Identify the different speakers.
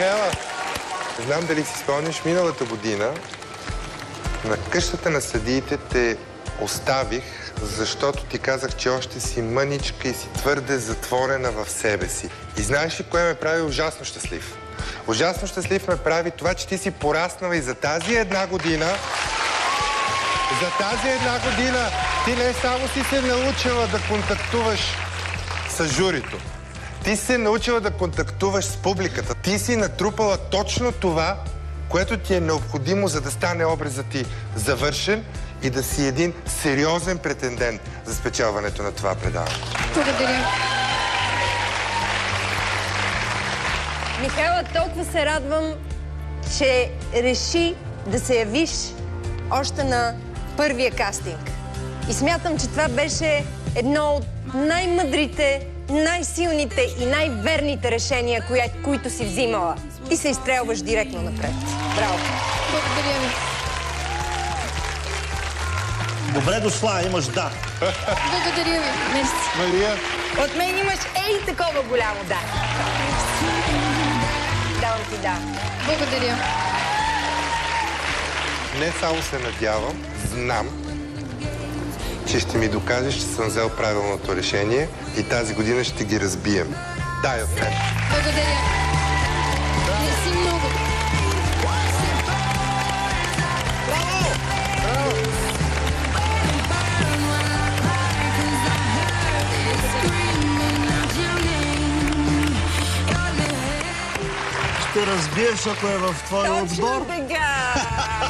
Speaker 1: Михаела, не знам дали си спомняш, миналата година на къщата на съдиите те оставих, защото ти казах, че още си мъничка и си твърде затворена в себе си. И знаеш ли кое ме прави ужасно щастлив? Ужасно щастлив ме прави това, че ти си пораснала и за тази една година... ти не само си се научила да контактуваш с журито. Ти си се научила да контактуваш с публиката. Ти си натрупала точно това, което ти е необходимо, за да стане образът ти завършен и да си един сериозен претендент за спечелването на това предаване.
Speaker 2: Благодаря.
Speaker 3: Михаела, толкова се радвам, че реши да се явиш още на първия кастинг. И смятам, че това беше едно от най-мъдрите, най-силните и най-верните решения, които си взимала. И се изстрелваш директно напред. Браво!
Speaker 2: Благодаря ви.
Speaker 4: Добре дошла, имаш да.
Speaker 2: Благодаря ви. Мерси.
Speaker 1: Мария?
Speaker 3: От мен имаш такова голямо да. Давам ти да.
Speaker 2: Благодаря.
Speaker 1: Не само се надявам, знам, че ще ми докажеш, че съм взел правилното решение и тази година ще ги разбием. Дай от мен.
Speaker 2: Благодаря. Мерси много.
Speaker 4: Ще разбиеш, ако е в твоя отбор.
Speaker 3: Точно така!